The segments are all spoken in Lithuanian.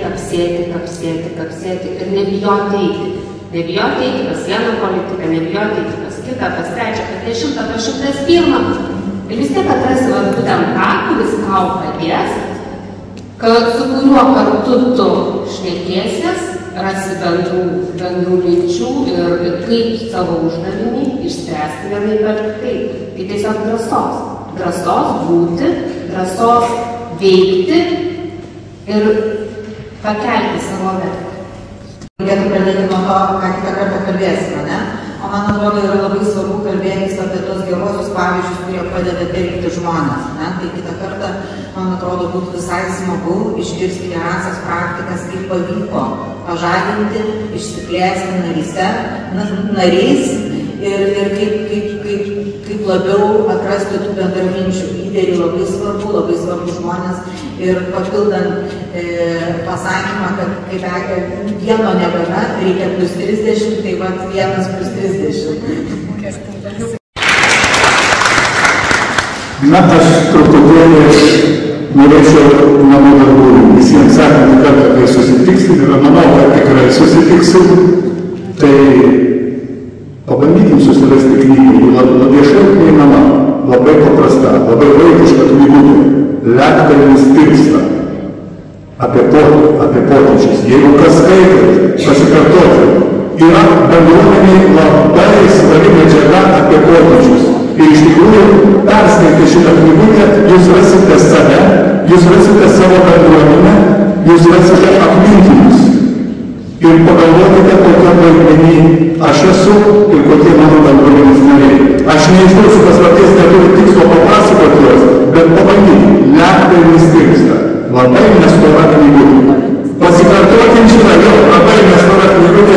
kapsėti ir nebijoti eiti. Nebijoti eiti pas vieną politiką, nebijoti eiti pas kitą, pas trečią, pas 10, pas 101. Ir vis tiek atrasi būtent tą, kuris tau padės, su kuriuo kartu tu šnekėsies, rasi bendrų minčių ir kaip savo uždavinį išspręsti vienaip ar kitaip. Tai tiesiog drąsos būti, drąsos veikti ir pakelti savo vertę. Reikėtų pradėti nuo to, ką kitą kartą kalbėsime, ne? O man atrodo, yra labai svarbu kalbėtis apie tos gerosius pavyzdžius, kurie padeda telkti žmonės, ne? Tai kitą kartą, man atrodo, būtų visai smagu išgirsti gerasias praktikas, kaip pavyko pažadinti, išsiplėsti nariais ir kaip labiau atrasti tų bendraminčių. Lyderiai labai svarbu žmonės. Ir papildant pasakymą, kad kaip vieno negana, reikia plus 30, tai vat 1 plus 30. Na, aš truputėlį norėčiau namų darbų visiems sekantį kartą, kai susitiksim, ir manau, kad tikrai susitiksim, tai pabandykim susirasti knygą, ji viešai prieinama, labai paprasta, labai vaikiška knygutė. Ledkalnis tirpsta apie pokyčius. Jeigu kas skaitot, pasikartoti, yra bendruomeniai labai svarbi medžiaga apie pokyčius. Ir iš tikrųjų, perskaitę šitą knygutę, jūs rasite save, jūs rasite savo bendruomenę, jūs rasite aplinkinius. Ir pagalvokite, kokiam vaidmenį aš esu ir kokie mano bendruomenės nariai. Aš neišduosiu paslapties, neturiu tikslo papasakoti juos, bet pabandykite. Ledkalnis tirpsta. Labai nestora knygutė. Pasikartokim šitą jau, labai nestora knygutė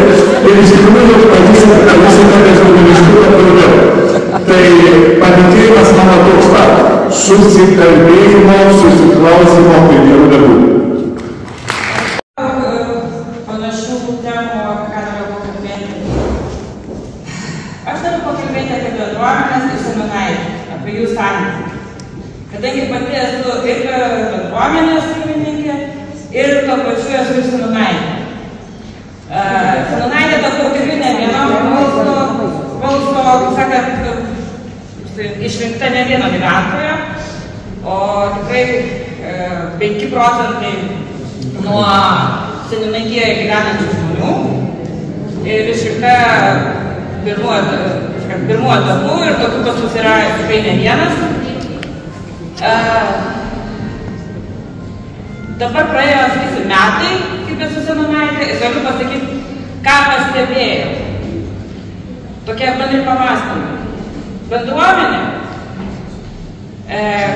ir iš tikrųjų padėsite, kad visi kartais žurnališkumo daugiau. Tai palinkėjimas mano toks pat. Susikalbėjimo, susiklausimo ir gerų darbų. Panašių temų, ką noriu pakalbėti. Aš noriu pakalbėti apie bendruomenės ir seminariją, apie jų santykį. Kadangi pati esu ir bendruomenės pirmininkė, ir tuo pačiu esu ir seminaitė. Seminaitė tapau tikrai ne vieno balso, kaip sakant, išrinkta ne vieno gyventojo, o tikrai 5 procentai nuo seniūnaikijoje gyvenančių žmonių ir išrinkta pirmuoju etapu ir tokių pas mus yra tikrai ne vienas. Dabar praėjo, sakysim, metai, kaip esu seminaitė, ir galiu pasakyti, ką pastebėjau. Tokie bendri pamąstymai. Bendruomenė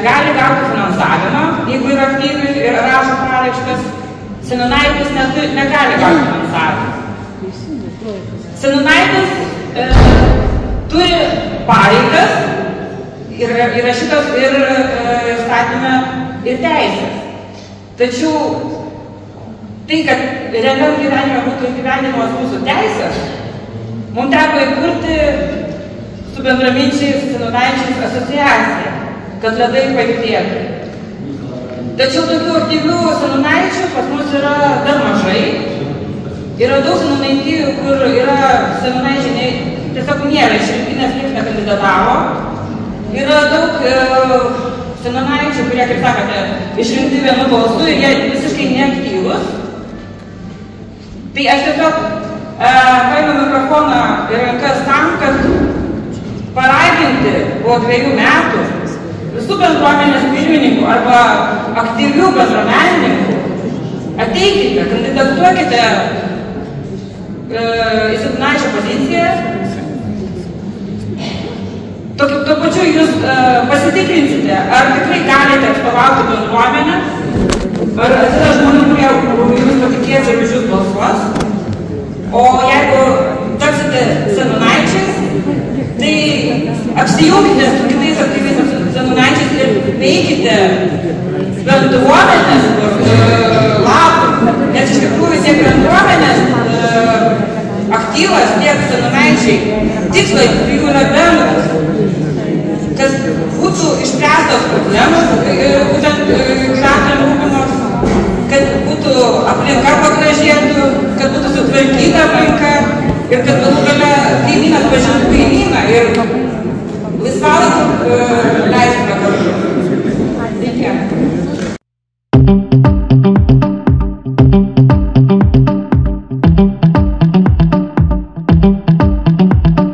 gali gauti finansavimą, jeigu yra aktyvi ir rašo paraiškas. Seminaitis negali gauti finansavimą. Seminaitis turi pareigas ir įrašytos ir įstatyme ir teisės. Tačiau tai, kad realiam gyvenime būtų įgyvendinamos mūsų teisės, mums teko įkurti su bendraminčiais seniūnaičiais asociaciją, kad ledai pajudėtų. Tačiau tokių aktyvių seniūnaičių pas mus yra dar mažai. Yra daug seniūnaitijų, kur yra seniūnaičiai tiesiog nėra išrinkti, nes niekas nekandidatavo. Yra daug seniūnaičių, kurie, kaip sakote, išrinkti vienu balsu ir jie visiškai neaktyvus. Tai aš tiesiog paėmiau mikrofoną į rankas tam, kad paraginti po 2 metų visų bendruomenės pirmininkų arba aktyvių bendruomenininkų, ateikite, kandidatuokite į seniūnaičio poziciją. Tuo pačiu jūs pasitikrinsite, ar tikrai galite atstovauti bendruomenę, ar atsiranda žmonių, kurie jūs patikės ir už jūs balsuos. O jeigu tapsite seniūnaičiais, tai apsijunkite su kitais aktyviais seniūnaičiais ir veikite bendruomenės labui. Nes iš tikrųjų tiek bendruomenės aktyvas, tiek seniūnaičiai tikslai jų yra bendras. Kad būtų išspręstos problemos, būtent gyventojų rūpimos, kad būtų aplinka pagražėtų, kad būtų sutvarkyta aplinka ir kad galų